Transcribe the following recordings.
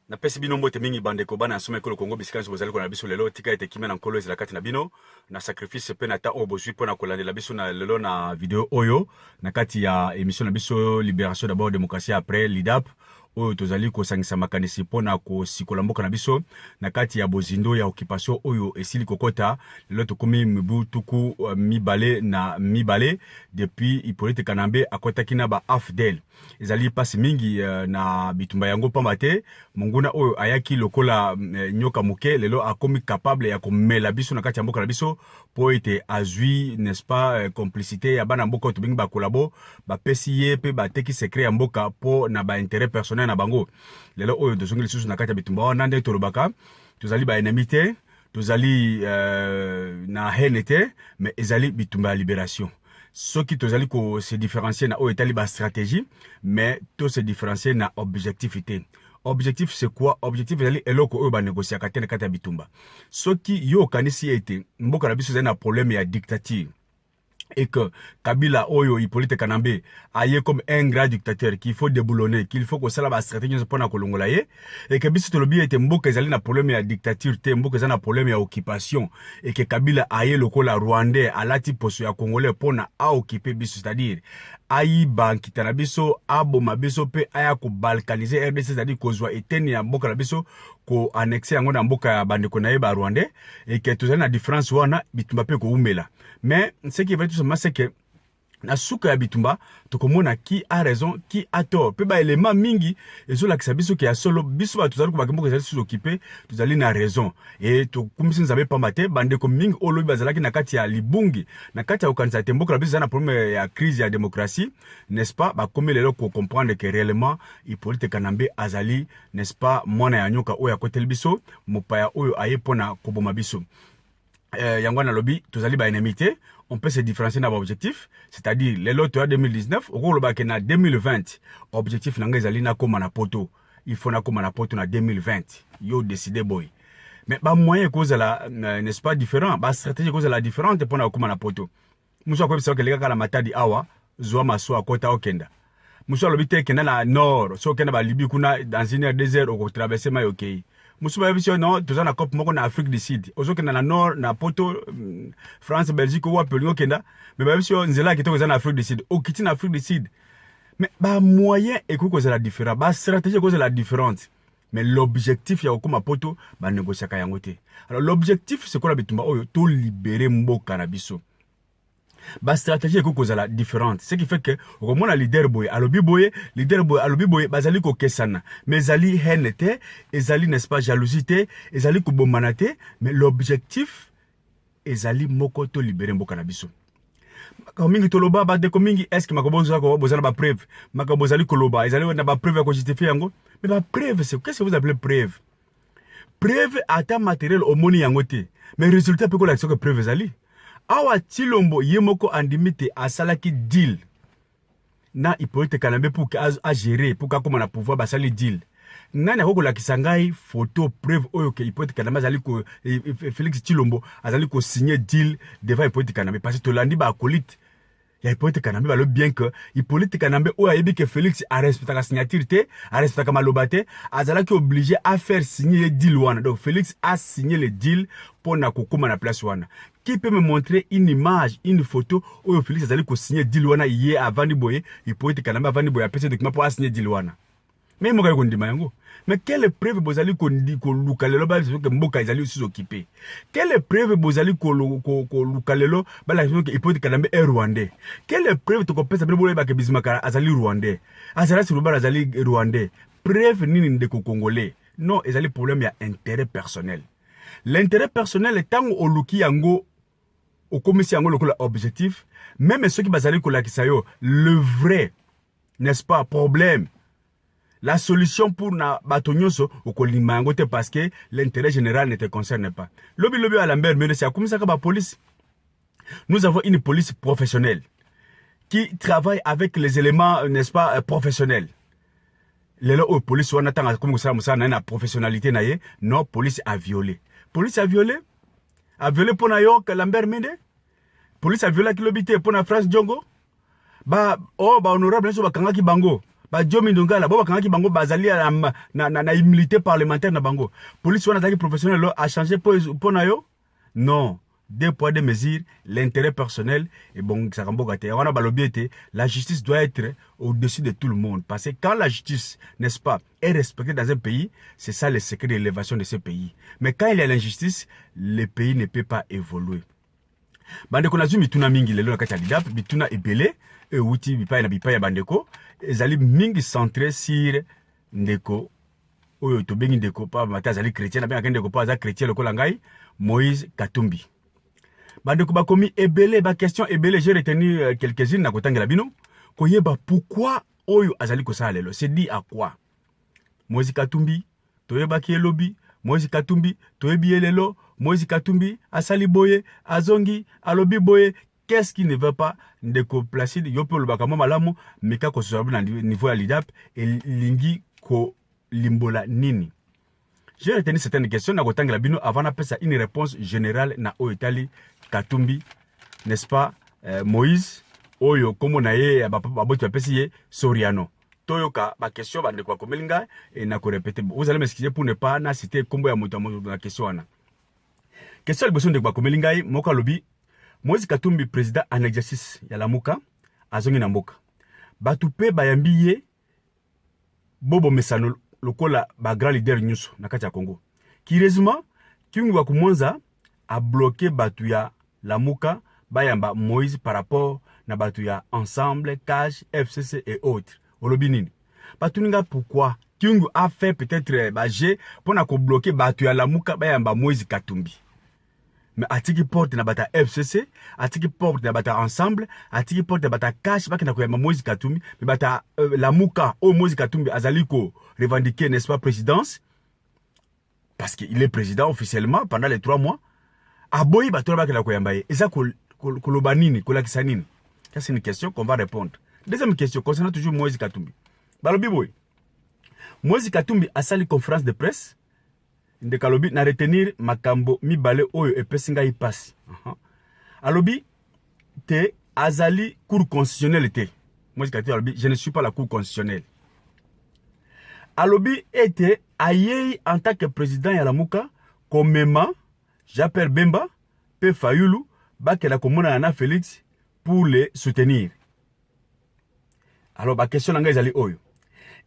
Na pesi bino mbote mingi bandeko bana asome ko Congo biskanzo bozali ko na biso lelo tika ete kimena nkolo ezala kati na bino na sacrifice pe na ta obozwi pona kolandela biso na lelo na video oyo na kati ya émission na biso Libération d'abord démocratie après LIDAP oyo tozali ko sangisa makanisi pona ko sikola mboka na biso na kati ya bozindo ya occupation oyo esili kokota lelo tokomi mibu tuku mibale na mibale depuis Hippolyte Kanambe akotaki na ba AFDEL ezali pasi mingi na bitumba yango pamba te monguna oyo ayaki lokola nyoka muke lelo akomi capable ya komela biso na kati ya mboka na biso po ete azwi n'est-ce pas complicité ya bana mboka to bingi ba kolabo ba pesi ye pe ba teki secret ya mboka po na ba intérêt personnel na bango lelo oyo tozongi lisusu na kati ya bitumba wana nde tolobaka tozali ba ennemité tozali na haine te mais ezali bitumba ya libération. Ce qui tozali ko se différencier na o etali ba stratégie mais to se différencier na objectivité. Objectif c'est quoi? Objectif ezali eloko oyo ba négocier kati na kati ya bitumba. Ce qui yo kanisi ete mboka na biso ezali na problème ya dictature. Et que Kabila Oyo Hippolyte Kanambe aye comme un grand dictateur qu'il faut déboulonner, qu'il faut que ça la stratégie pour na kolongola ye et que biso tolobi ete mboka ezali na problème ya dictature te mboka ezali na problème ya occupation et que Kabila aye lokola Rwandais alati poso ya Congolais pona a occuper biso c'est-à-dire ayi bankita na biso aboma biso pe aya ko balkaniser RDC c'est-à-dire kozwa eteni ya mboka na biso ko annexer yango na mboka ya bandeko na ye ba Rwandais et que tozali na différence wana bitumba pe ko umela. Mais ce qui est vrai tout simplement c'est que na suka ya bitumba tokomona qui a raison qui a tort pe ba élément mingi ezo la kisabiso ki ya solo biso ba tozali ko bakembo ezali sous occupé tozali na raison et to kumisi nzabe pambate bande ko mingi olobi bazalaki na kati ya libungi na kati ya okanisa tembo la biso na problème ya crise ya démocratie n'est-ce pas ba comme lelo ko comprendre que réellement Hippolyte Kanambe azali n'est-ce pas mwana ya nyoka oyo akotel biso mopaya oyo aye pona koboma biso yangwana lobby tozali ba ennemité on peut se différencier dans l'objectif, c'est-à-dire les lots 2019, au gros na 2020, objectif nanga ezali na koma na poto, il faut na koma na poto na 2020, yo décidé boy. Mais ba moyen cause la n'est-ce pas différent, ba stratégie cause la différente pour na koma na poto. Muso ko bisa ke lega kala matadi awa, zo maso akota okenda. Muso lobite kena na nord, so kena ba Libye kuna dans une désert au traverser mai OK. Musuba biso non toza na COP moko na Afrique du Sud ozokenda na nord na poto France Belgique ou apelio kenda mais ba biso nzela kitoko za na Afrique du Sud okiti na Afrique du Sud mais ba moyen ekuko za la différent ba stratégie ko za la différente mais l'objectif ya okoma poto ba négocier ka yango te. Alors l'objectif c'est quoi la bitumba oyo to libérer mboka na biso ba stratégie eko kozala différente ce qui fait que au moins leader boy alobi boy bazali ko kesana mais zali haine te ezali n'est-ce pas jalousie ezali ko bomana te mais l'objectif ezali moko to libérer mboka na biso ko mingi toloba ba de ko mingi est-ce que makoboza ko bozana ba preuve makabozali koloba ezali na ba preuve ko justifier yango mais ba preuve c'est qu'est-ce que vous appelez preuve ata matériel au moni yango te mais résultat pe ko l'action que preuve ezali awa Tshilombo yemoko andimite asalaki deal na Hippolyte Kanambe pour a gérer pour ka koma na pouvoir basali deal nani akoko la kisangai photo preuve oyo ke Hippolyte Kanambe azali ko Félix Tshilombo azali ko signer deal devant Hippolyte Kanambe parce que tolandi ba acolyte ya Hippolyte Kanambe balo bien que Hippolyte Kanambe oyo ayebi que Félix a respecté la signature te a respecté maloba te azalaki obligé à faire signer le deal wana donc Félix a signé le deal pour na kokoma na place wana. Qui peut me montrer une image, une photo où Félix azali ko signer deal wana hier avant de boyer Hippolyte Kanambe avant de boyer a PC document pour signer deal wana. Mais mo ka ko ndima yango. Mais quelle preuve bozali ko lukalelo ba que mboka ezali aussi occupé. Quelle preuve bozali ko lukalelo ba la que Hippolyte Kanambe est rwandais. Quelle preuve to ko pesa bebo ba ke Bismarck azali rwandais. Azala siruba azali rwandais. Preuve nini ndeko congolais. Non, ezali problème ya intérêt personnel. L'intérêt personnel est tant au luki yango au commission yango lokola objectif même ceux qui bazali ko lakisa yo le vrai n'est-ce pas problème la solution pour na batonyonso okolima yango te parce que l'intérêt général ne te concerne pas lobi à Lambert mais c'est comme ça que la police nous avons une police professionnelle qui travaille avec les éléments n'est-ce pas professionnels les lois police on attend comme ça na professionnalité na ye non police a violé pour na yo Lambert Mende police a violé kilobité pour na France Djongo ba honorable so bakanga ki bango ba Diomi Ndongala bo bakangaki bango bazali na immunité parlementaire na bango. Police wana zaki professionnel lo a changé pour na yo? Non. Deux poids, deux mesures, l'intérêt personnel et bon, ça la justice doit être au-dessus de tout le monde. Parce que quand la justice, n'est-ce pas, est respectée dans un pays, c'est ça le secret de l'élévation de ce pays. Mais quand il y a l'injustice, le pays ne peut pas évoluer. Bande konazu mituna mingi lelo na kati ya lidap, mituna ebele, e uti bipa na bipa ya bandeko, ezali mingi centré sur ndeko, oyo to bengi ndeko pa mata zali chrétien, na benga ndeko pa za chrétien lokola ngai, Moïse Katumbi. Bandeko bakomi ebele, ba question ebele, j'ai retenu quelques-unes na kotangela bino, koyeba pourquoi oyo azali kosala lelo, c'est dit à quoi? Moïse Katumbi, toyeba ki elobi, Moïse Katumbi, toyebi elelo, Moïse Katumbi, asali boye, azongi, alobi boye, qu'est-ce qui ne va pas? Ndeko Placide, yopo lobaka mo malamu, meka ko sosabu na niveau ya lidap, et lingi ko limbola nini. J'ai retenu certaines questions, na kotangela bino, avant na pesa une réponse générale na oetali Katumbi, n'est-ce pas, Moïse, oyo, komo na ye, baboti bapesi ye, Soriano. Toyoka, ma question, bande kwa komelinga, et na ko répéter. Vous allez m'excuser pour ne pas na citer kombo ya moto dans la question ana. Question liboso de kwa komelinga, moka lobi, Moïse Katumbi, président en exercice, ya la muka, azongi na mboka. Batupe bayambi ye, bobo mesano, lokola ba grand leader nyuso, na kati ya Congo. Ki résumé, Kyungu wa kumonza, a bloqué batu ya la muka, bayamba Moïse par rapport na batu ya Ensemble, CAJ, FCC et autres. Olobinini. Batuninga pourquoi Kyungu a fait peut-être bagé pour na ko bloquer batu ya la muka bayamba Moïse Katumbi. Mais atiki porte na bata FCC, atiki porte na bata Ensemble, atiki porte na bata CAJ baki na koyamba Moïse Katumbi, mais bata la muka o Moïse Katumbi azaliko revendiquer n'est-ce pas présidence parce qu'il est président officiellement pendant les 3 mois. Aboyi batola baki na koyamba ye. Eza kolobanini, kolakisanini. Ça c'est une question qu'on va répondre. Deuxième question concernant toujours Moïse Katumbi. Balobi boy. Moïse Katumbi a sali conférence de presse. De Kalobi na retenir makambo mibale oyo epesinga y passe. Alobi te azali cour constitutionnelle te. Moïse Katumbi alobi je ne suis pas la cour constitutionnelle. Alobi était aye en tant que président ya la muka komema j'appelle Bemba pe Fayulu bakela komona na Félix pour les soutenir. Alors, ma question est oyo.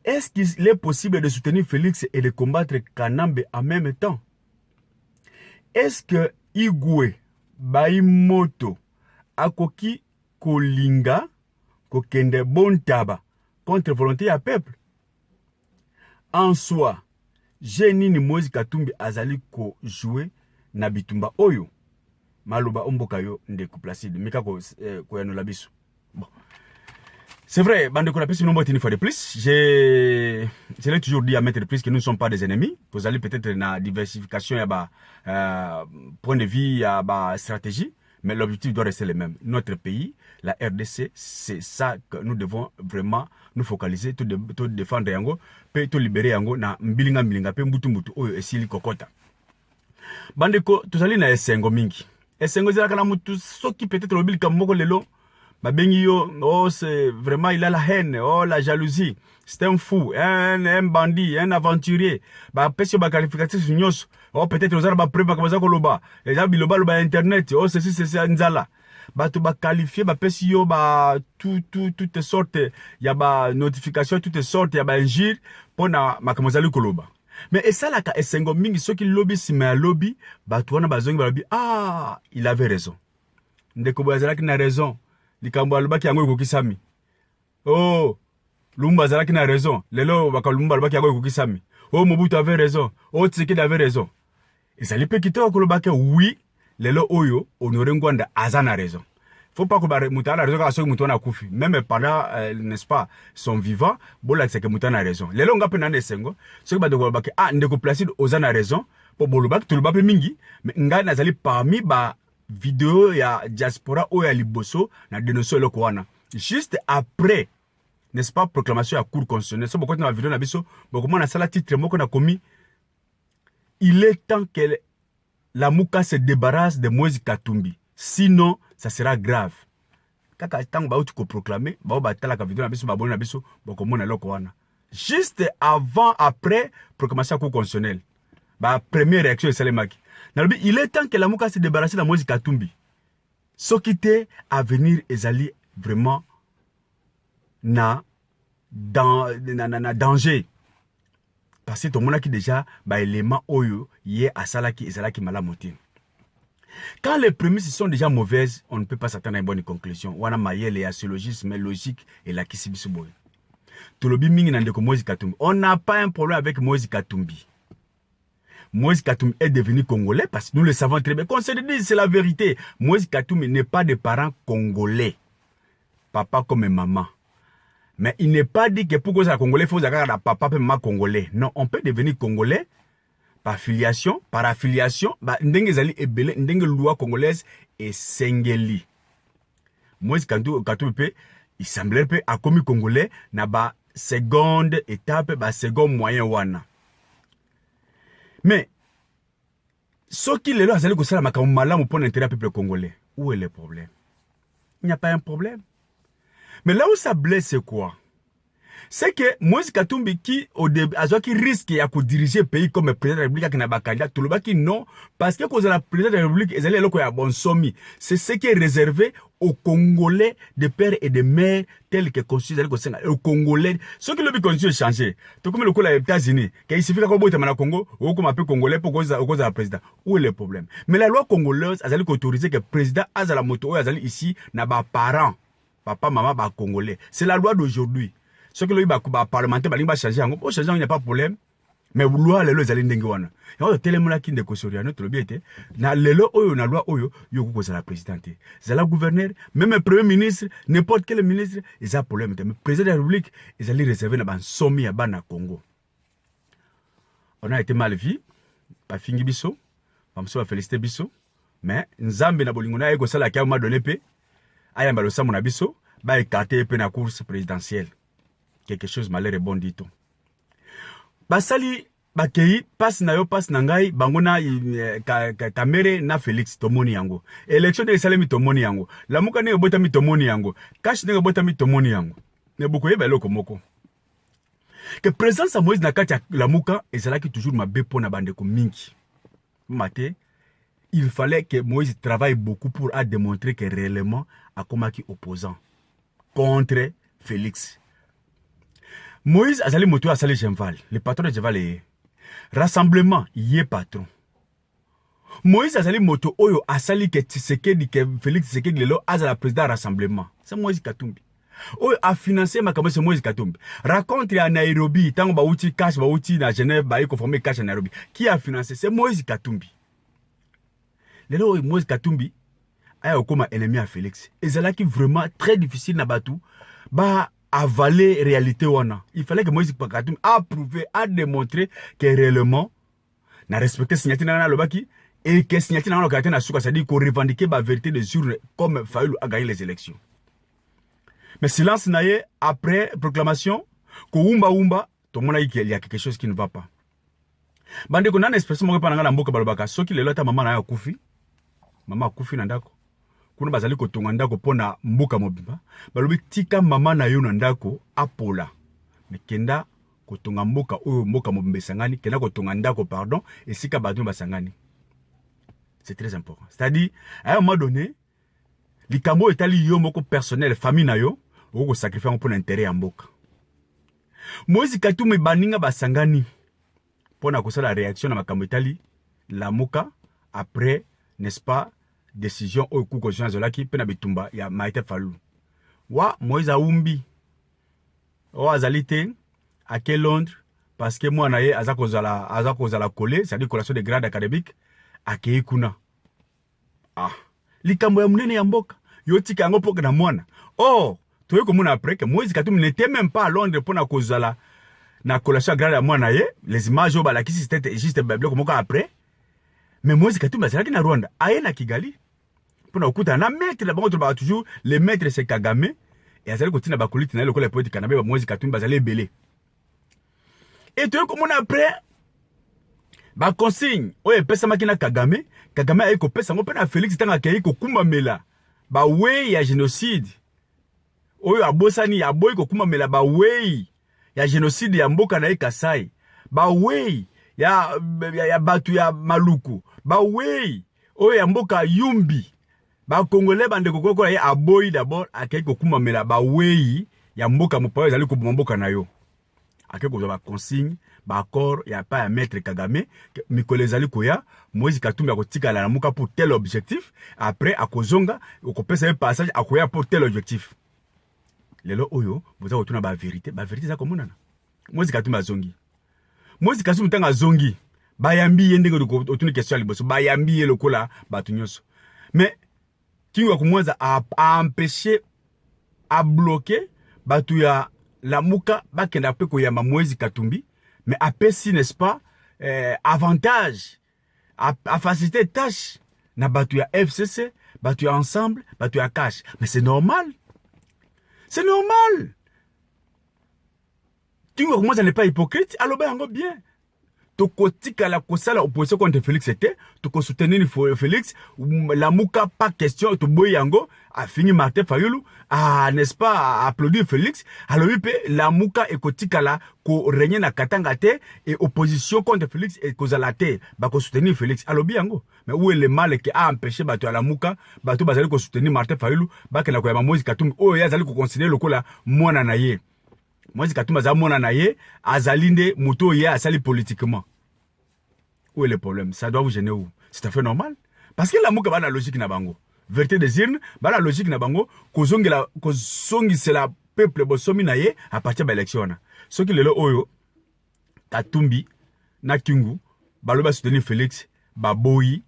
Est-ce qu'il est possible de soutenir Félix et de combattre Kanambe en même temps? Est-ce que Igwe Baimoto akoki kolinga kokende bontaba contre volonté à peuple? En soi, Jenini Moïse Katumbi azali ko jouer na bitumba oyo. Maloba omboka yo ndeko Placide. Mika ko yano labiso. Bon. C'est vrai, bande qu'on a plus une fois de plus. Je l'ai toujours dit à mettre de plus que nous ne sommes pas des ennemis. Vous allez peut-être dans diversification, il y a point de vue, il y a stratégie, mais l'objectif doit rester le même. Notre pays, la RDC, c'est ça que nous devons vraiment nous focaliser, tout défendre yango, tout libérer yango na mbilinga pe mbutu oyo esili kokota. Bande ko tuzali na esengo mingi. Esengo zela kana mutu soki peut-être lobili kamoko lelo. Babengi yo, oh c'est vraiment il a la haine, oh la jalousie, c'est un fou, un bandit, un aventurier. Bah pesio ba qualificatif nyos, oh peut-être aux arabes pré ba kamaza koloba, les gens biloba loba internet, oh ceci c'est nzala. Bah tu ba qualifier ba pesio ba toutes sortes, y a ba notification toutes sortes, y a ba injure pour na makamaza koloba. Mais et ça la ka esengo mingi ceux qui lobby si mais lobby, bah tu wana bazongi ba lobby, ah il avait raison. Ndeko bazala ki na raison. Likambo alubaki yango ekokisami. Oh, Lumba zalaki na raison. Lelo baka Lumba alubaki yango ekokisami. Oh, Mobutu avait raison. Oh, Tshisekedi avait raison. Et ça lui peut quitter kolobaki oui, lelo oyo Honoré Ngwanda azana raison. Faut pas que Moutana a raison quand Moutana a koufi. Même pendant n'est-ce pas son vivant, bola c'est que Moutana a raison. Lelo ngape na nesengo, ce que ba de kolobaki ah ndeko Placide ozana raison pour bolobaki tulubape mingi, mais nga nazali parmi ba vidéo ya diaspora ou ya liboso na dénoncer le Kouana. Juste après, n'est-ce pas, proclamation à cour constitutionnelle. So beaucoup de ma vidéo na biso, beaucoup na sala titre moko na commis. Il est temps que la Muka se débarrasse de Moïse Katumbi. Sinon, ça sera grave. kaka tango ba uti ko proclamer ba ba tala ka vidéo na biso ba boni na biso ba ko mona loko wana juste avant après proclamation cour constitutionnelle ba première réaction esalemaki nalobi il est temps que Lamuka se débarrasse de Moïse Katumbi soki te à venir ezali vraiment na danger parce que tout le monde qui déjà ba élément oyo yé asalaki ezalaki malamu te. Quand les prémices sont déjà mauvaises, on ne peut pas s'attendre à une bonne conclusion. Wana mayele ya syllogisme logique et la kisibisoboy. Tolobi mingi nandeko Moïse Katumbi. On n'a pas un problème avec Moïse Katumbi. Moïse Katumbi est devenu congolais parce que nous le savons très bien. Qu'on se le dise, c'est la vérité. Moïse Katumbi n'est pas de parents congolais. Papa comme maman. Mais il n'est pas dit que pour que ça congolais, il faut avoir papa et maman congolais. Non, on peut devenir congolais par filiation, par affiliation, ndenge zali ebele, ndenge loi congolaise et sengeli. Moïse Katumbi pe, il semblerait pe a commis congolais na ba seconde étape, ba second moyen wana. Mais ce qui est là, c'est que ça m'a malamu pour l'intérêt du peuple congolais. Où est le problème? Il n'y a pas un problème. Mais là où ça blesse, c'est quoi? C'est que Moïse Katumbi qui au début qui risque de diriger le pays comme président de la République qui n'a pas candidat, tout le monde qui non parce que quand la président de la République ils allaient là bon sommi, c'est ce qui est réservé aux Congolais de pères et de mères tels que constitué aux Congolais ceux qui le but constitué changer. Tout comme le coup les États-Unis, qu'il suffit qu'on boite au Congo ou qu'on appelle Congolais pour cause de la président. Où est le problème? Mais la loi congolaise a autorisé que le président a la moto azali ici n'a pas parents, papa maman ba Congolais. C'est la loi d'aujourd'hui. Ce que le parlementaire va changer, il n'y a pas de problème. Mais loi les lois zali ndenge wana. Ya tellement la kinde ko soriano to bien été. Na lelo oyo na loi oyo yo ko la présidente. Zala gouverneur, même le premier ministre, n'importe quel ministre, ils a problème. Mais président de la République, ils allaient réserver na ban somi ya bana Congo. On a été mal vu, pas fingi biso, pas mso féliciter biso, mais nzambe na bolingo na eko sala ka ma donné pe. Ayamba lo samu na biso, ba écarter pe na course présidentielle. Quelque chose malheur et bon dit tout. Basali bakei passe na yo passe na ngai bangona kamere na Félix tomoni yango. Élection de salemi tomoni yango. Lamuka ne bota mi tomoni yango. Cash ne bota mi tomoni yango. Ne bokoye ba loko moko. Que présence à Moïse na kati ya Lamuka ezalaki toujours mabe pona bandeko mingi. Maté, il fallait que Moïse travaille beaucoup pour démontrer que réellement a komaki opposant contre Félix. Moïse azali moto asali Genval, le patron de Genval est rassemblement, il est patron. Moïse azali moto oyo asali ke Tshisekedi ke Félix Tshisekedi lelo azala président rassemblement. C'est Moïse Katumbi. Oyo a financé ma c'est Moïse Katumbi. Raconte à Nairobi, tango ba uti cash ba uti na Genève ba conformer cash à Nairobi. Qui a financé? C'est Moïse Katumbi. Lelo Moïse Katumbi a comme ennemi à Félix. Et c'est là qui vraiment très difficile na batu ba avaler réalité wana. Il fallait que Moïse Katumbi a prouvé, a démontré que réellement n'a respecté signature na lobaki et que signature na lokate na suka, c'est-à-dire qu'on revendiquait la vérité des urnes comme Fayoulou a gagné les élections. Mais silence naye après proclamation ko umba tout le monde a dit qu'il y a quelque chose qui ne va pas. Bande ko nan expression mo pa na mboka balobaka soki lelo ta maman na ya kufi. Maman kufi na ndako. Kuna bazali kotonga ndako pona mboka mobimba balobi tika mama na yo na ndako apola mekenda kotonga mboka oyo mboka mobimba sangani kenda kotonga ndako pardon et sika bato basangani. C'est très important. C'est-à-dire à un moment donné likambo etali yo moko personnel famille na yo oko sacrifier pour l'intérêt ya mboka. Moïse Katumbi baninga basangani pona kosala la réaction na makambo etali la moka après n'est-ce pas décision au coup conscience de la qui pena bitumba ya Maïté Fayulu. Wa Moïse Aoumbi. O azalité à quel Londres parce que moi naye azako zala coller, c'est-à-dire collation de grade académique à Keikuna. Ah, likambo ya munene ya mboka yo tika ngo poka na mwana. Oh, toye komona après que Moïse Katumbi n'était même pas à Londres pour na kozala na collation grade ya mwana ye, les images au balaki c'était juste bible comme après. Mais Moïse Katumbi azalaki na Rwanda, aye na Kigali. Pour nous écouter, na maître là-bas, on trouve toujours les maîtres c'est Kagame et azali kotina bakolite na l'école poète Kanabe Moïse Katumbi bazali belé. Et tu comme on après ba consigne, oye pesa makina Kagame aye ko pesa ngo pena Félix tanga kei ko kumba mela. Ba we ya génocide oyo abosani aboyi kokuma mela ba wei ya génocide ya mboka na ye Kasai, ba wei ya batu ya Maluku, ba wei oyo ya mboka Yumbi, ba Congolais bande kokoko ye aboyi d'abord akei kokuma mela ba wei ya mboka mopayo ezali ko mboka na yo. Akei ko ba consigne ba accord ya pa ya maître Kagame mikolo ezali koya Moïse Katumbi akotika la muka pour tel objectif, après akozonga okopesa ye passage akoya pour tel objectif. Lelo oyo boza kotuna ba vérité za komonana. Moïse Katumbi azongi. Moïse Katumbi tanga zongi. Bayambi yende ko otuni question liboso. Bayambi lokola batu nyonso. Mais kingo kumwanza a empêcher a bloquer batu ya la muka bakenda pe koyamba Moïse Katumbi, mais apesi n'est-ce pas avantage a faciliter tâche na batu ya FCC, batu ya ensemble, batu ya cash. Mais c'est normal. C'est normal. Tu n'est pas hypocrite, alors ben bien. Tokotika la kosala opposition contre Félix était, toko soutenir Félix, la mouka pas question, to boyango a fini Martin Fayulu, n'est-ce pas, applaudir Félix, alors la mouka ekotika la ko régner na katanga te et opposition contre Félix et kozala te, ba ko soutenir Félix, alors biango. Mais où est le mal qui a empêché bato à la mouka, bato bazali ko soutenir Martin Fayulu, ba ke na ko ya Moïse Katumbi, oh ya zali ko considérer lokola mwana na ye. Moïse Katumbi za mwana na ye, azalinde muto ye asali politiquement. Où est le problème? Ça doit vous gêner où? C'est tout à fait normal. Parce que la mouka ba la logique na bango. Vérité des urnes, ba la logique na bango, kozongi c'est la peuple bosomi na ye à partir de l'élection. Ce qui lelo oyo, Katumbi, na Kingu, baloba soutenir Félix, baboyi,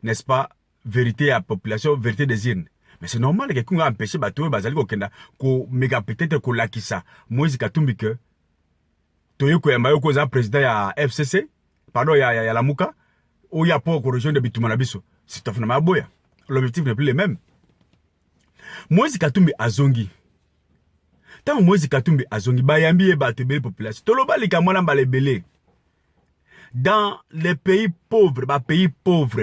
n'est-ce pas, vérité à population, vérité des urnes. Mais c'est normal que quelqu'un a empêché bateau bazali kokenda ko méga peut-être ko lakisa Moïse Katumbi que toyo ko yamba yo ko za président ya FCC pardon ya la muka ou ya pour corruption de bituma na biso c'est tout à fait maboya. L'objectif n'est plus le même. Moïse Katumbi azongi. Tant Moïse Katumbi azongi bayambi e bato belle population. Toloba likamwana balebele. Dans les pays pauvres,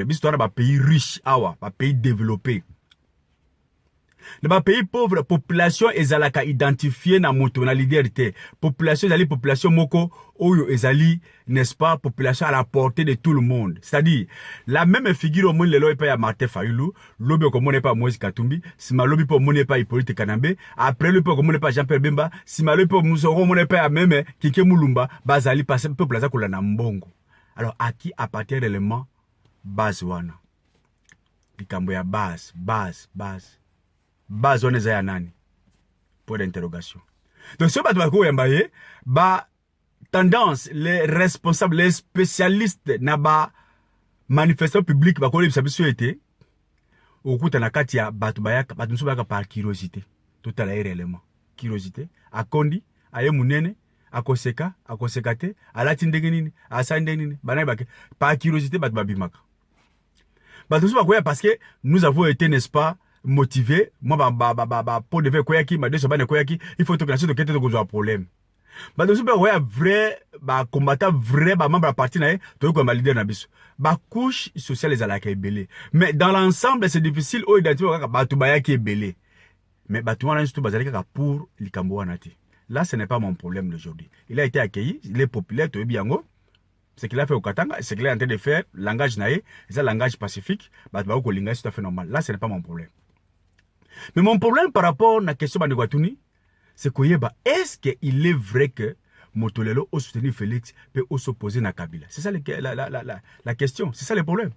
biso na ba pays riches awa, ba pays développés. Dans les pays pauvres, population ezalaka identifiée na moto na leaderité. Population ezali population moko oyo ezali, n'est-ce pas, population à la portée de tout le monde. C'est-à-dire la même figure au monde lelo epa ya Martin Fayulu, lobi ko mone pa Moïse Katumbi, sima lobi po mone pa Hippolyte Kanambe, après lobi ko mone pa Jean-Pierre Bemba, sima lobi po musoko mone pa ya même Kike Mulumba, bazali pa peuple za kola na mbongo. Alors à qui appartient l'élément base wana? Likambo ya base. Base on est à nani? Point d'interrogation. Donc ce bateau yambaye, ba tendance, les responsables, les spécialistes na ba manifestation publique ba kole bisabiso été okuta na kati ya batu bayaka batu nso bayaka par curiosité. Tout à l'heure élément. Curiosité, akondi, aye munene, akosekate, alati ndenge nini, asande nini, bana bake par curiosité batu babimaka. Batu nso bakoya parce que nous avons été, n'est-ce pas, motivé, moi pour de faire koyaki, ma deux bane koyaki, il faut que la suite de un problème. Ba de super vrai ba combattant vrai ba membre parti na to ko leader na biso. Ba couche sociale les alaka ebele. Mais dans l'ensemble c'est difficile o identifier ka ba to ba yaki ebele. Mais ba to wana surtout bazalika ka pour likambo wana te. Là ce n'est pas mon problème d'aujourd'hui. Il a été accueilli, il est populaire to biango. Ce qu'il a fait au Katanga, ce qu'il est en train de faire, langage naé, c'est un langage pacifique, ba ko linga c'est tout à fait normal. Là ce n'est pas mon problème. Mais mon problème par rapport à la question de Guatouni, c'est que est-ce qu'il est vrai que Motolelo a soutenu Félix peut s'opposer à Kabila? C'est ça la question, c'est ça le problème.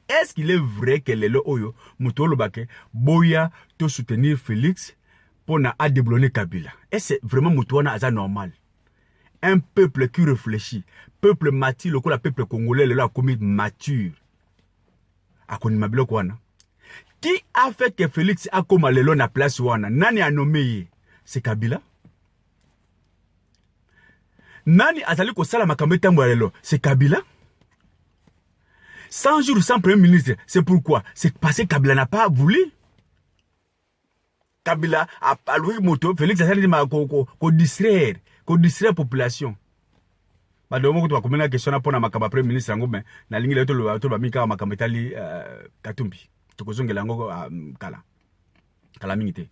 Est-ce qu'il est vrai que Lelo Oyo, Motolo Bake, Boya, to soutenir Félix pour na déblonner Kabila? Est-ce vraiment Motouana Aza normal? Un peuple qui réfléchit, peuple mature, le peuple congolais, le a commis mature. A connu Mabilo Kwana. Qui a fait que Félix a comme lelo na place wana? Nani a nommé? C'est Kabila. Nani a sali ko sala makambo tambo lelo? C'est Kabila. 100 jours sans premier ministre. C'est pourquoi? C'est parce que Kabila n'a pas voulu. Kabila a loué moto. Félix a sali ko distraire la population. Ba domo ko to ko mena question na pona makambo premier ministre ngo ben na lingi leto lo ba mika makambo tali Katumbi. Tokozongela ngo kala mingi te.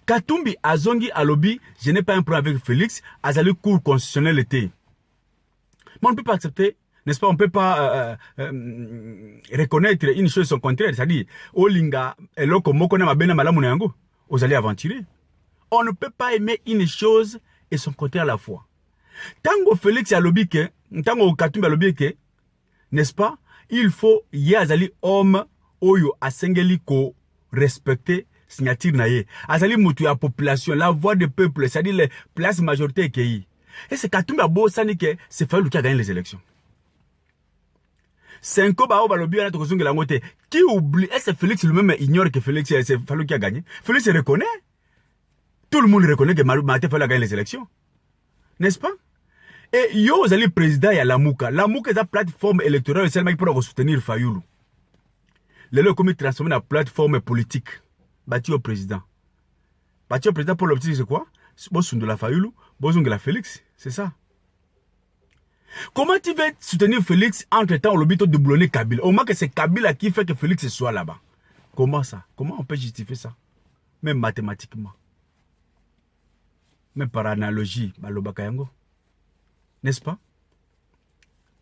Katumbi azongi alobi, je n'ai pas un problème avec Félix, azali cour constitutionnel était. Mais on ne peut pas accepter, n'est-ce pas, on ne peut pas reconnaître une chose son contraire, c'est-à-dire, Olinga, eloko moko na mabena malamu na yango, ozali aventurer. On ne peut pas aimer une chose et son contraire à la fois. Tango Félix alobi ke, tango Katumbi alobi ke, n'est-ce pas, il faut yazali homme oyo asengeli ko respecter signature na ye. Azali mutu ya population, la voix du peuple, c'est-à-dire les places majorité qui. Et c'est Katumbi a beau sani que c'est Fayulu qui a gagné les élections. Cinco ba balobi na to la ngote. Qui oublie, est-ce que Félix lui-même ignore que Félix c'est Fayulu qui a gagné? Félix reconnaît. Tout le monde reconnaît que Martin Fayulu a gagné les élections. N'est-ce pas? Et yo ozali président ya Lamuka. Lamuka est la plateforme électorale seulement pour soutenir Fayulu. Le comme transformé en plateforme politique. Bâti au président. Bâti au président pour l'objectif c'est quoi? Bosun de la Fayulu, Bosun de la Félix. C'est ça. Comment tu veux soutenir Félix entre-temps au lobby de boulonner Kabila? Au moins que c'est Kabila qui fait que Félix soit là-bas. Comment ça? Comment on peut justifier ça? Même mathématiquement. Même par analogie, Balobakayango. N'est-ce pas?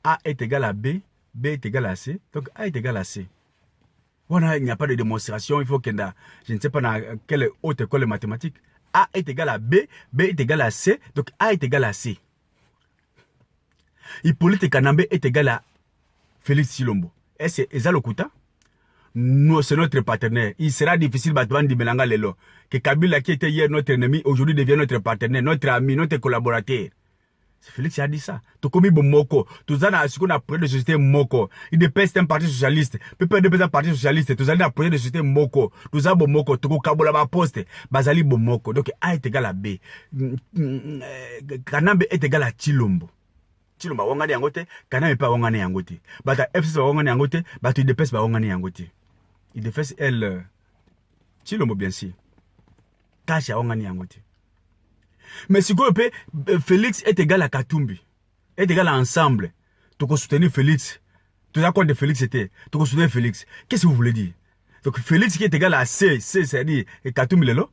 A est égal à B, B est égal à C, donc A est égal à C. Voilà, il n'y a pas de démonstration, il faut qu'il y ait, je ne sais pas dans quelle autre école de mathématiques. A est égal à B, B est égal à C, donc A est égal à C. Hippolyte Kanambe est égal à Félix Tshilombo. Et c'est Ezalokuta? Nous, c'est notre partenaire. Il sera difficile de Belanga Lelo. Que Kabila qui était hier notre ennemi, aujourd'hui devient notre partenaire, notre ami, notre collaborateur. C'est Félix qui a dit ça. Tokomi Bomoko. Tout ça, ce qu'on a pris de société Moko. Il dépêche un parti socialiste. Peuple de un parti socialiste. Tout ça, on a pris de société Moko. Tout ça, Bomoko. Toko Kabola ba poste. Bazali Bomoko. Donc, A est égal à B. Kanambe est égal à Tshilombo. Tshilombo, wangane yangote. Kanambe pas wangane yangote. Bata FCC ba wangane yangote. Bata il dépêche ba wangane yangote. Il dépêche elle. Tshilombo, bien sûr. Kacha wangane yangote. Mais si Félix est égal à Katumbi, est égal à ensemble, tu peux soutenir Félix. Tout ça, de Félix était, tu peux soutenir Félix. Qu'est-ce que vous voulez dire? Donc Félix qui est égal à C, c'est-à-dire Katumbi Lelo,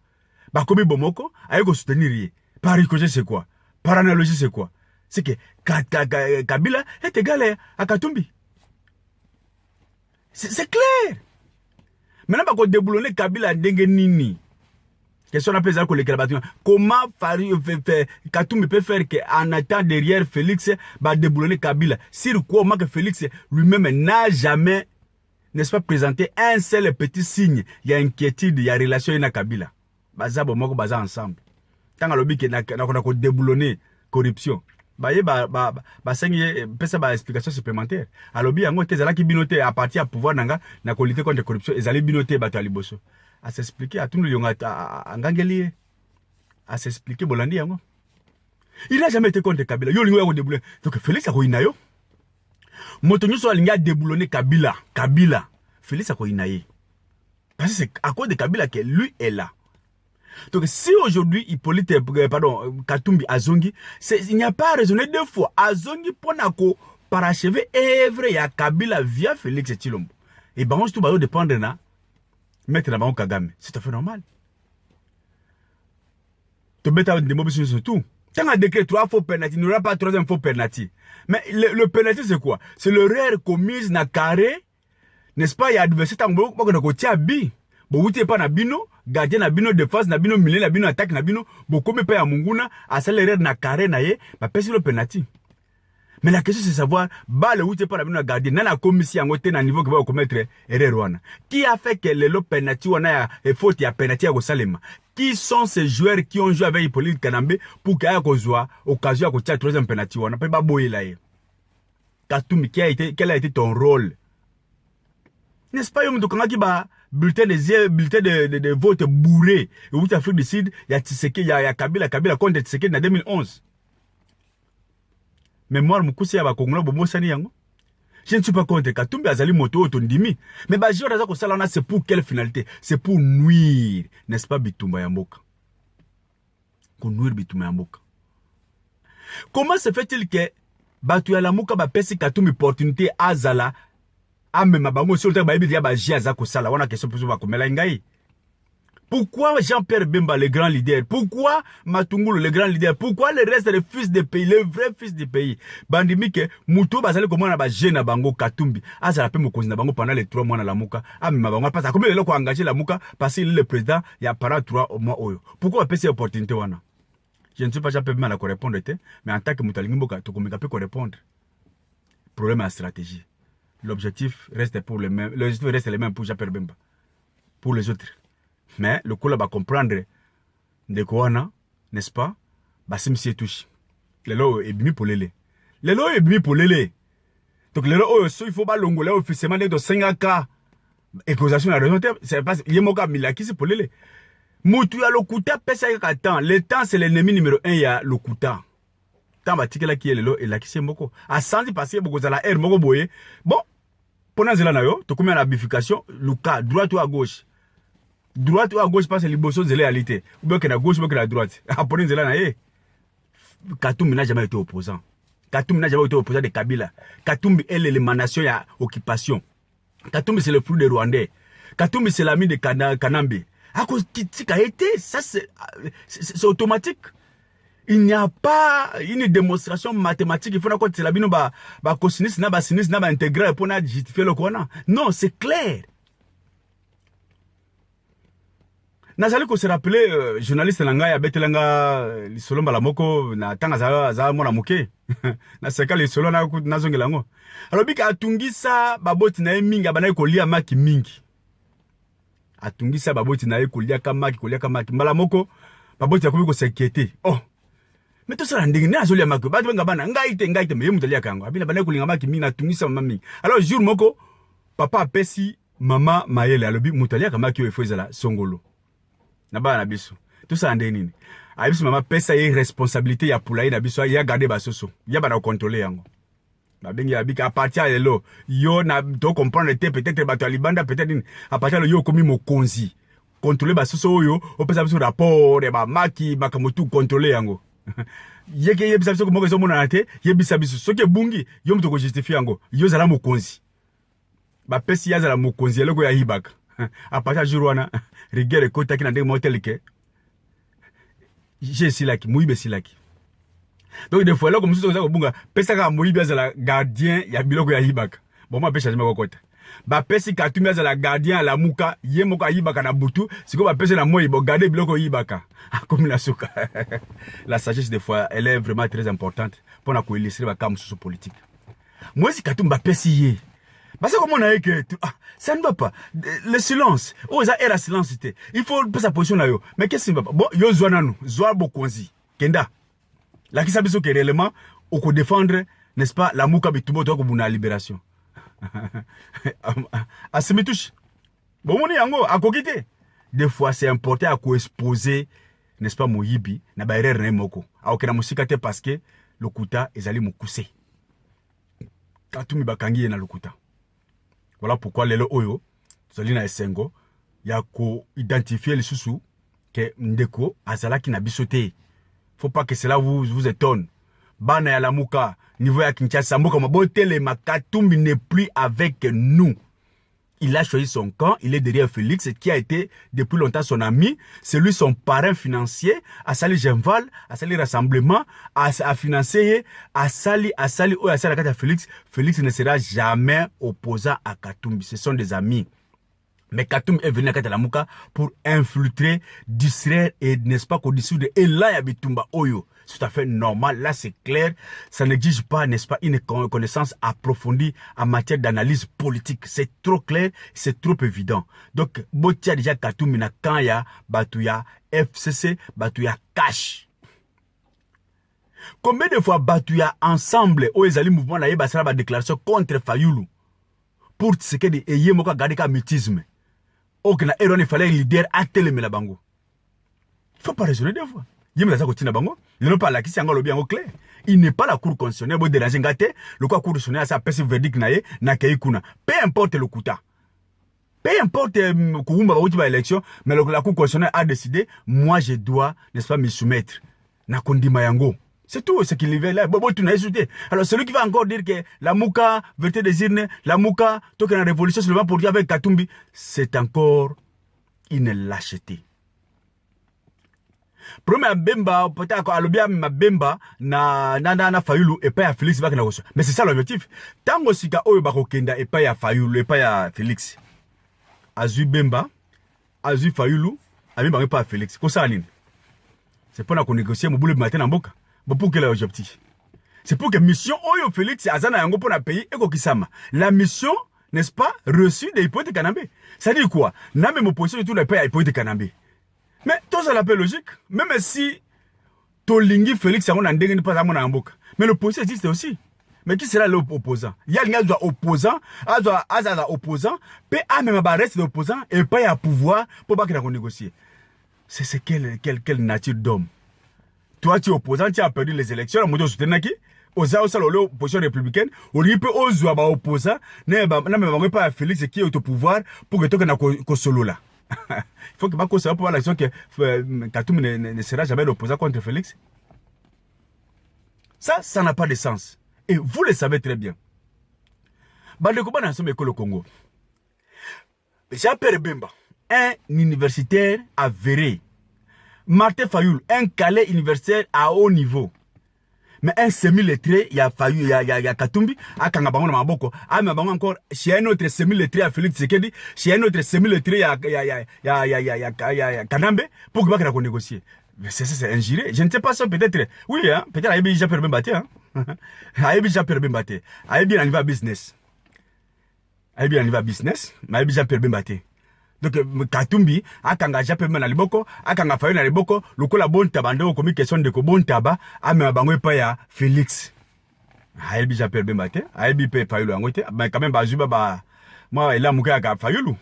bah comme Bomoko, avec soutenir. Par ricochet, c'est quoi? Par analogie, c'est quoi? C'est que Kabila est égal à Katumbi. C'est clair. Maintenant, on déboulonner Kabila dengue nini. Question à peser avec les comment Katumbi peut faire qu'en attendant derrière Félix va déboulonner Kabila? Sur quoi que Félix lui-même n'a jamais, n'est-ce pas, présenté un seul petit signe. Il y a inquiétude, il y a relation avec Kabila. Baza bomoko baza ensemble. Tant que l'objet qui n'a pas déboulonné corruption. Pesa ba explication supplémentaire. Alobi yango te zala ki binote à partir à pouvoir nanga na ko lutter contre la corruption ezali binote bato aliboso. À s'expliquer à tout le monde à ngangeli à s'expliquer bolandi yango. Il n'a jamais été contre Kabila. Yo lingo ya ko déboulonner. Donc Félix a ko inayo. Moto nyoso alinga déboulonner Kabila. Félix a ko inaye. Parce que c'est à cause de Kabila que lui est là. Donc si aujourd'hui Katumbi Azongi, il n'y a pas à raisonner deux fois. Azongi pour parachever œuvre ya Kabila via Félix Tshilombo. Et ben on se trouve dépendre na mettre na Kagame. C'est tout à fait normal. Tu bêta des mots sur tout. Tant un décret 3 faux penalty, il n'y aura pas 3e faux penalty. Mais le penalty c'est quoi? C'est l'erreur commise na carré, n'est-ce pas? Il y a adversaire tant que tu as bi. Bon, vous pas na bino, gardien na bino, défense na bino, milieu na bino, attaque na bino, bon, comme pas ya munguna, à l'erreur na carré na ye, bah, pèse le penalty. Mais la question c'est savoir, bah, le pas na bino gardien, na la commission en na niveau que va commettre erreur wana. Qui a fait que le penalty wana ya faute ya penalty ya Salema? Qui sont ces joueurs qui ont joué avec Hippolyte Kanambe pour qu'il y ait occasion à côté 3e penalty wana? Pas ba boye là. Katumbi, quel a été ton rôle? N'est-ce pas, yom qui ba bulletin de vote bourré. Et où Afrique du Sud, il y a Tshisekedi, il y a Kabila contre Tshisekedi en 2011. Mais moi, je ne suis pas contre Katumbi Azali Moto Tondimi. Mais c'est pour quelle finalité? C'est pour nuire, n'est-ce pas, Bitumba Yamboka? Pour nuire Bitumba Yamboka. Comment se fait-il que Batu Yalamuka ba pesi Katumbi opportunité Azala? Ah, mais ma bango sur le terrain, il y a des gens qui ont une question pour vous. Pourquoi Jean-Pierre Bemba, le grand leader? Pourquoi Matungulu, le grand leader? Pourquoi le reste des fils de pays, les vrais fils du pays? Bandimike, Moutou, Bazale, comment on a jeune bango Katumbi. Ah, ça l'appelle Mokozi Bango pendant les 3 mois dans la Mouka. Ah, mais Mabango, parce que comme il a engagé la Mouka, parce qu'il est le président, il y a pendant 3 mois. Pourquoi on peut cette opportunité? Je ne suis pas Jean-Pierre Bemba à répondre, mais en tant que Moutalingi Mboka, tu peux répondre. Problème à la stratégie. L'objectif reste pour les mêmes. L'objectif reste les mêmes pour Jean-Pierre Bemba. Pour les autres. Mais le coup là va comprendre de quoi, n'est-ce pas? Bassim s'y touche. Le lot est bien pour l'élé. Le lot est bien pour l'élé. Donc le lot, il faut pas l'ongolais officiellement de 5K. Accusation à la raison. C'est pas. Il y a mon cas, Milaki, c'est pour l'élé. Moutou ya lokuta, pesa yaka temps. Le temps, c'est l'ennemi numéro 1, il y a lokuta. Tant batique là qui est le lot, et là qui c'est moko. À 100 passer, beaucoup de la air, moko boye. Bon, pendant ce là, tu combien la bifurcation, le cas, droite ou à gauche. Droite ou à gauche, parce que les bossos de réalité. Ou bien que la gauche, ou bien que la droite. Après, c'est là, Katumbi n'a jamais été opposant. Katumbi n'a jamais été opposant de Kabila. Katumbi est l'émanation à occupation. Katumbi, c'est le flou des Rwandais. Katumbi, c'est l'ami de Kanambe. À cause de a été, ça c'est automatique. Il n'y a pas une démonstration mathématique. Il faut que c'est la bino ba cosinus na ba sinus na ba intégral pour na justifier le quoi. Non, c'est clair. Nazali ko se rappeler journaliste nanga ya betelanga lisolo mbala moko na tanga za mona moke. Na seka lisolo na nazongela ngo. Alors bika atungisa baboti na mingi abana ko lia maki mingi. Atungisa baboti na kolia kamaki mbala moko baboti ya ko s'inquiéter. Oh. Mais tout ça ndingi na zolia maki ba benga bana ngaite me yemutelia kango. Abina bana ko linga maki mingi na tungisa mami. Alors jour moko papa apesi mama mayele alobi mutelia kamaki o efozala songolo. Naba na biso. Tout ça ande nini? Abiso mama pesa ye responsabilité ya poulaye na biso ya garder basoso. Ya bana contrôler yango. Ba bengi abika à partir de là, yo na to comprendre peut-être bato libanda peut-être à partir de yo komi mokonzi. Contrôler basoso oyo, o pesa biso rapport ba maki bakamutu contrôler yango. Yeke yebisa biso ko moko zo mona te, yebisa biso soki bungi, yo mto ko justifier yango. Yo zala mokonzi. Ba pesi ya zala mokonzi eloko ya hibaka. À partir du jour wana rigere kota ki na ndenge motel ke j'ai silaki muibe silaki. Donc des fois là comme ça ko bunga pesa ka muibe za la gardien ya biloko ya hibaka. Bon moi pesa jima kota. Ba pesi Katumbi za la gardien la muka ye moko hibaka na butu siko ba pesa na moi bo garder biloko hibaka. Comme la souka. La sagesse des fois elle est vraiment très importante pour na ko illustrer ba kam sous politique. Moi si Katumbi ba pesi ye parce que comment on a eu que ça ne va pas. Le silence. Oh, ça est la silence. Il faut pas sa position là. Mais qu'est-ce qui ne va pas? Bon, yo zoananu, zoa bokonzi. Kenda. La qui s'abiso que réellement, on peut défendre, n'est-ce pas, la mouka bitubo toi comme la libération. À se metouche. Bon, on est yango, à kokite. Des fois, c'est important à co-exposer, n'est-ce pas, moyibi, na baere remoko. A okena musikate parce que le kuta ezali mukuse. Katumi bakangi na lukuta. Voilà pourquoi les oyo, Zolina et Sengo, il y a qu'à identifier les sous que Ndeko, Azala qui n'a bisoté. Faut pas que cela vous étonne. Bana ya la Mouka, niveau ya Kinshasa, Mouka, Mabote, le Makatumbi n'est plus avec nous. Il a choisi son camp, il est derrière Félix, qui a été depuis longtemps son ami, c'est lui son parrain financier, à Sali Genval, à Sali Rassemblement, à financer, à Sali, Félix. Félix ne sera jamais opposant à Katumbi, ce sont des amis. Mais Katumbi est venu à Katalamouka pour infiltrer, distraire et n'est-ce pas qu'on dissoudre. Et là, il y a Bitumba Oyo. C'est tout à fait normal. Là, c'est clair. Ça n'exige pas, n'est-ce pas, une connaissance approfondie en matière d'analyse politique. C'est trop clair, c'est trop évident. Donc, Botia déjà Katumbi na Kanya, Batouya, FCC, Batouya Cash. Combien de fois Batouya ensemble, au Ezali mouvement, là, il y a déclaration contre Fayoulou. Pour ce qui est de Yemoka Gadeka mythisme. Ok, na Eron, il fallait un leader à télémé la bango. Il ne faut pas raisonner deux fois. Yem la continue bango. Il n'est pas là qui s'est engagé bien au clair. Il n'est pas la cour constitutionnelle. Bon, de la jengate, le quoi cour constitutionnelle a sa pèse verdict nae, na keikuna. Peu importe le kuta. Peu importe Koumba va utiliser l'élection, mais la cour constitutionnelle a décidé, moi je dois, n'est-ce pas, me soumettre. Na kondi mayango. C'est tout ce qu'il y avait là. Bon, tu n'as insulté. Alors, celui qui va encore dire que la Mouka, vérité des urnes, la Mouka, toi qui la révolution seulement pour dire avec Katumbi, c'est encore une lâcheté. Premier Bemba, peut-être à l'obia ma Bemba, na Fayulu, et pas à Félix Bak na reçu. Mais c'est ça l'objectif. Tango sika oyo bako kenda, et pas à Fayulu, et pas à Félix. Azu Bemba, Azu Fayulu, ami bangi pas à Félix. Quoi ça, Aline? C'est pour qu'on négocie mon boulot de matin en boka. Bon, pour quel objectif? C'est pour que mission oyo Félix Azana yango pour la pays et kokisama. La mission, n'est-ce pas, reçue des hypothèques canambé. Ça dit quoi? N'a même opposition de tout le pays à hypothèques canambé. Mais tout ça l'appelle logique. Même si Tolingi Félix Yango n'a pas à mon amboka. Mais l'opposition existe aussi. Mais qui sera l'opposant? Il y a un opposant, Azaza opposant, puis à même reste d'opposant et pas à pouvoir pour pas qu'on négocie. C'est quelle nature d'homme? Toi, tu es opposant, tu as perdu les élections, la moto soutenue qui? Aux l'opposition républicaine, au lieu de aux opposants, n'a pas Félix qui est au pouvoir pour que tu aies solo là. Il faut que Bako soit pour l'action que Katoum ne sera jamais l'opposant contre Félix. Ça n'a pas de sens. Et vous le savez très bien. Bandeko Bana Nsome Ekolo Congo. Jean-Pierre Bemba, un universitaire avéré. Martin Fayoul, un calais universitaire à haut niveau. Mais un semi-lettré, il y a Fayoul, il y a Katumbi, à Kangabango Maboko, à Mabango encore, chez un autre semi-lettré à Félix Tshisekedi, chez un autre semi-lettré à Kanambe, pour que Bakara négocier. Mais c'est ingéré. Je ne sais pas ça, peut-être. Oui, hein, peut-être Aïbi Jean-Pierre Bemba, hein. Aïbi Jean-Pierre Bemba, Aïbi on va business. Aïbi on va business, mais Aïbi Jean-Pierre Bemba. Donc, Katumbi, akanga jape mena liboko, akanga fayo na liboko, lokola bon tabando, komi question de ko bon taba, ame bango pa ya Félix. Aïbi Jean-Pierre Bemba, Aïbi pe fayo angote, mais quand même bazuba ba, moi il a mouké à Fayulu,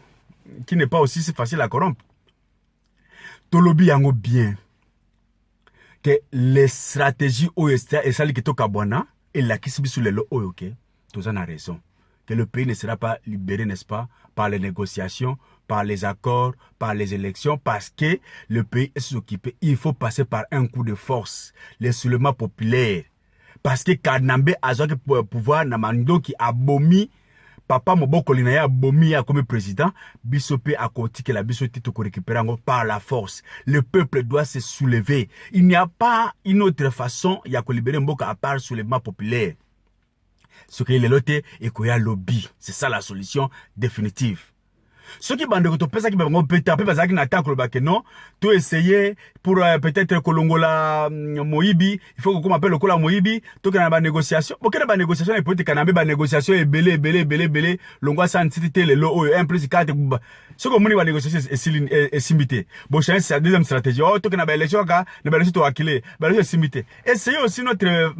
qui n'est pas aussi si facile à corrompre. Tolobi yango bien. Que les stratégies OSTA et celles qui toquent à Boana, et la qui subit sur les lots, ok, tous en a raison. Que le pays ne sera pas libéré, n'est-ce pas, par les négociations, par les accords, par les élections, parce que le pays est sous-occupé. Il faut passer par un coup de force, les soulèvements populaires. Parce que Kanambe a le pouvoir, Namando qui a bomi, Papa Moboko Linaya a bomi comme président, Bissopé a continué que la Bissopé tout récupérer par la force. Le peuple doit se soulever. Il n'y a pas une autre façon, il y a que libérer Mboka à part soulèvement populaire. Ce qu'il est loté et qu'il y a lobby. C'est ça la solution définitive. Ce qui bande de ça qui va peut-être parce qu'il n'attaque le bac non, tout essayer pour peut-être Kolongola Moïbi, il faut qu'on appelle le Kola Moïbi, tout qu'il y a une négociation. Pour qu'il y ait une négociation, il faut que une négociation est belé, l'ongwa sans citer les lots 1 plus 4. Ce qu'on va négocier est simité. Bon, c'est la deuxième stratégie. Oh, tout qu'il y a une élection, il y a une élection acquilée, c'est simité. Essayez aussi notre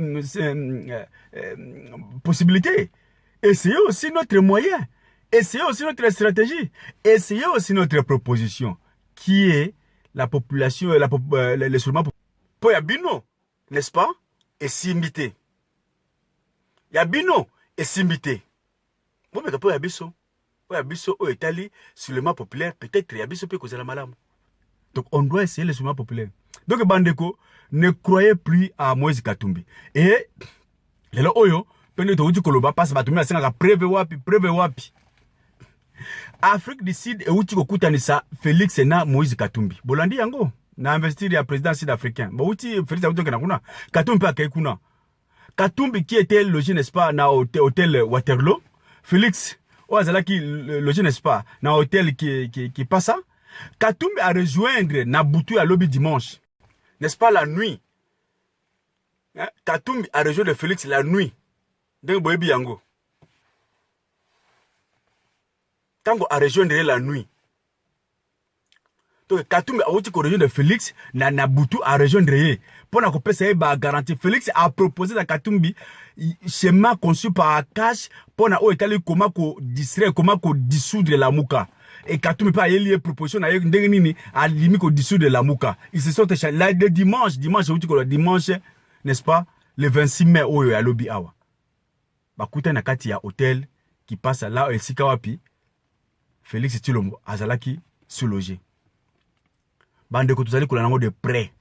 possibilité. Essayez aussi notre moyen. Essayez aussi notre stratégie. Essayez aussi notre proposition, qui est la population, les soulèvements pour Yabino, n'est-ce pas? Et s'imiter. Yabino et s'imiter. Bon, mais pour Yabiso, au Italie, soulèvement populaire, peut-être Yabiso peut causer la malade. Donc, on doit essayer les soulèvements populaires. Donc, Bandeko, ne croyez plus à Moïse Katumbi. Et, les Oyo, peut-être que Koloba passe à Batumbi, à preuve wapi. Afrique du Sud et outi kokutanisa Félix na Moïse Katumbi. Bolandi yango na investir ya président sud-africain. Ba outi Félix Katumbi na kuna. Katumbi pa kuna. Katumbi qui était logé n'est-ce pas na hôtel Waterloo. Félix Oazala qui logé n'est-ce pas na hôtel qui passe. Katumbi a rejoindre na Butu à lobby dimanche. N'est-ce pas la nuit? Katumbi a rejoint Félix la nuit. Donc boyebi yango. Tango a rejoindre la nuit. Donc, Katumbi a aussi rejoindre Félix, Nabutu a rejoindre. Pour la couper, c'est une garantie. Félix a proposé à Katumbi, schéma conçu par Akash, pour la Italie, comment distraire, comment dissoudre la Mouka. Et Katumbi pas lié proposition à limite au dissoudre la Mouka. Ils se sont là le dimanche, n'est-ce pas, le 26 mai, au à Lobby Awa. Bakuta Nakati a hôtel qui passe là, et Sikawapi. Félix Tshilombo azalaki sous-logé. Bande que vous allez de près.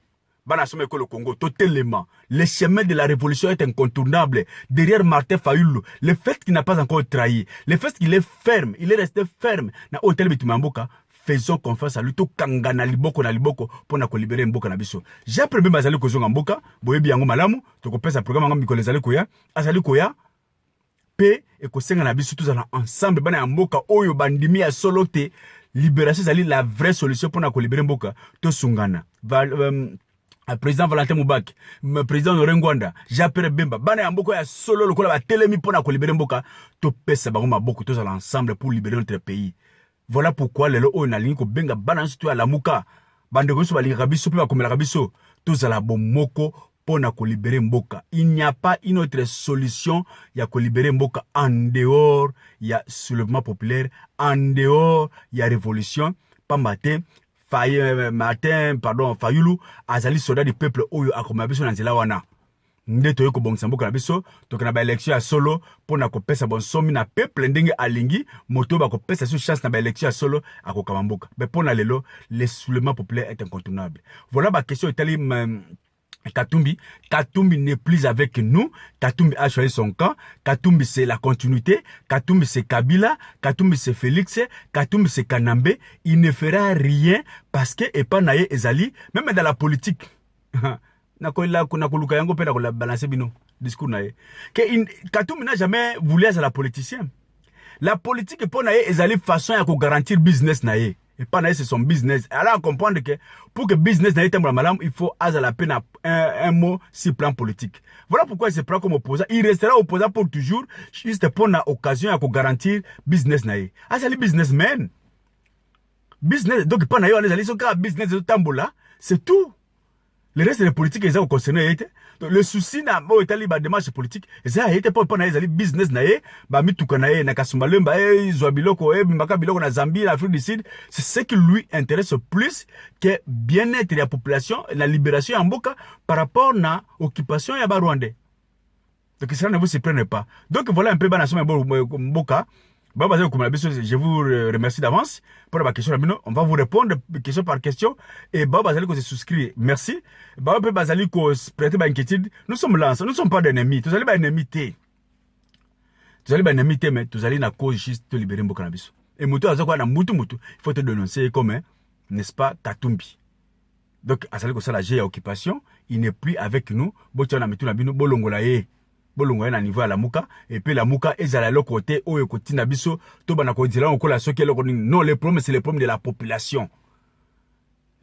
Bana Nsome Ekolo Congo, totalement. Le chemin de la révolution est incontournable. Derrière Martin Fayoulou, le fait qu'il n'a pas encore trahi, le fait qu'il est ferme, il est resté ferme. Na hôtel Bitumamboka, faisons confiance à lui, to kangana liboko na liboko, pour na ko libérer mboka na biso. J'ai premier bazali ko zonga mboka, boyebi yango malamu, to ko pesa programme ngam mikolo zali koya, azali koya, pe et ko senga na biso tous ensemble, bana ya mboka, oyo bandimi ya solo te, libération zali la vraie solution pour na ko libérer mboka, to sungana. Président Valentin Moubaki, président Norengwanda, Japere Bemba, bana ya mboko ya solo lokola ba telemi pona ko libérer mboka, to pesa bango maboko tous ensemble pour libérer notre pays. Voilà pourquoi lelo o na lingi ko benga bana surtout à la muka, bande ko so ba linga biso pe ba komela biso, tous à la bomoko pona ko libérer mboka. Il n'y a pas une autre solution ya ko libérer mboka en dehors ya soulèvement populaire, en dehors ya révolution, pas matin. Fayulu azali soldat du peuple oyo akoma biso na nzela wana nde toyo ko bongisa mboka na biso tokana ba élection ya solo pona ko pesa bon somi na peuple ndenge alingi moto ba ko pesa sur chance na ba élection ya solo akokama mboka mais pona lelo le soulèvement populaire est incontournable. Voilà ba question etali Katumbi n'est plus avec nous. Katumbi a choisi son camp. Katumbi c'est la continuité. Katumbi c'est Kabila. Katumbi c'est Félix. Katumbi c'est Kanambe. Il ne fera rien parce que Epanaye Ezali, même dans la politique. Katumbi n'a jamais voulu être la politicien. La politique Epanaye Ezali façon à garantir business naye. Et pas c'est son business. Alors, comprendre que pour que business n'ait pas mal, il faut à la peine un mot sur plan politique. Voilà pourquoi il se prend comme opposant. Il restera opposant pour toujours, juste pour l'occasion à garantir business naïe. Ah, c'est le businessman. Business, donc pas naïe, on est allé sur business de tambola, c'est tout. Le reste des politiques, ils ont concerné. Le souci n'a pas été la démarche politique. Ça a été pour les business naïe, bah mituka naïe, na kasumbalemba, zoabiloko, makabiloko na Zambie, l'Afrique du Sud. C'est ce qui lui intéresse plus que bien-être de la population, la libération en Mboka par rapport à l'occupation ya Rwandais. Donc ça ne vous surprenne pas. Donc voilà un peu banation Mboka. Je vous remercie d'avance pour la question. On va vous répondre question par question. Et Baba Bazali se souscrit. Merci. Baba Bazali se prête à inquiétude. Nous sommes là. Nous ne sommes pas d'ennemis. Nous allons pas ennemis. Nous allons pas ennemis, mais nous allons na cause juste de libérer Mbokanabiso. Et Moutou Azakwa na Moutou. Il faut te dénoncer comme, n'est-ce pas, Katumbi. Donc, à celle que ça la G occupation, il n'est plus avec nous. Botiana Mitou Nabino, Bolongolaye. Bolongo na niveau à la muka et puis la muka ezala le côté o ekoti na biso to bana ko dira on la soki non le problème c'est le problème de la population.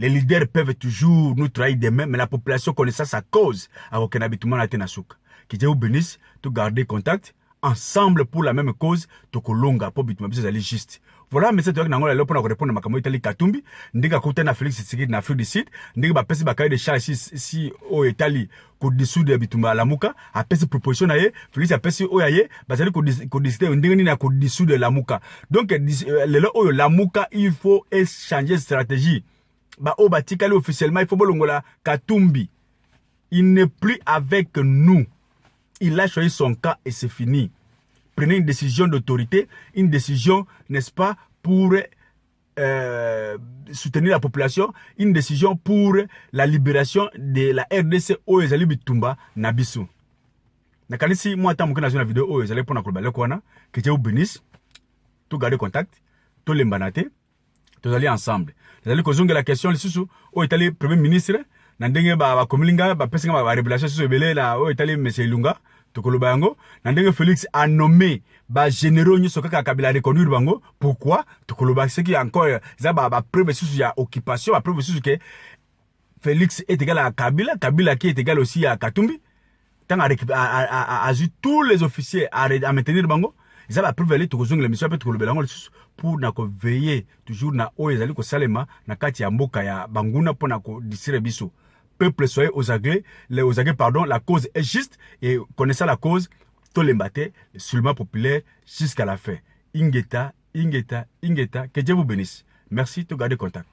Les leaders peuvent toujours nous trahir des mains mais la population connaissant sa cause alors que n'habitement na tenasuka. Que Dieu vous bénisse, to garder contact ensemble pour la même cause to kolonga pour bituma biso aller juste. Voilà, mais c'est toi qui n'as pas pour répondre à ma caméra Italie Katumbi, ndiga côté na Félix Tshisekedi na Afrique du Sud, ndiga ba pesi ba cahier de charge si au Italie ko dessous de bitumba la muka, a pesi proposition na ye, Félix a pesi o yaye, bazali ko décider ndiga ni na ko dessous de la muka. Donc le o la muka il faut changer stratégie. Ba o batikali officiellement il faut bolongola Katumbi. Il n'est plus avec nous. Il a choisi son cas et c'est fini. Prenez une décision d'autorité, une décision, n'est-ce pas, pour soutenir la population, une décision pour la libération de la RDC au Ezali Bitumba Nabisu. Nakalisi, moi, tant que je la vidéo, Ezali pour la Kwana, que Dieu vous bénisse, tout garder contact, tout les banate, tout aller ensemble. Vous allez poser la question, le sous, au Italie, Premier ministre, Nandenge ba komilinga, ba pesinga ba révélation sur Belé, là, au Italie, M. Ilunga. Tokolobango, Nandenge Félix a nommé ba généraux ni soka Kabila reconnu bango. Pourquoi? Tokoloba ce qui encore ça ba preuve sur ya occupation, ba preuve sur que Félix est égal à Kabila, Kabila qui est égal aussi à Katumbi. Tant a eu tous les officiers à maintenir bango. Ça va preuve aller tokozong la mission peut tokolobango pour na ko veiller toujours na o ezali ko salema na kati ya mboka ya banguna pour na ko disire biso. Peuple soyez aux aguets, pardon, la cause est juste et connaissant la cause, tout l'embâté, le soulèvement populaire jusqu'à la fin. Ingeta, que Dieu vous bénisse. Merci, de garder contact.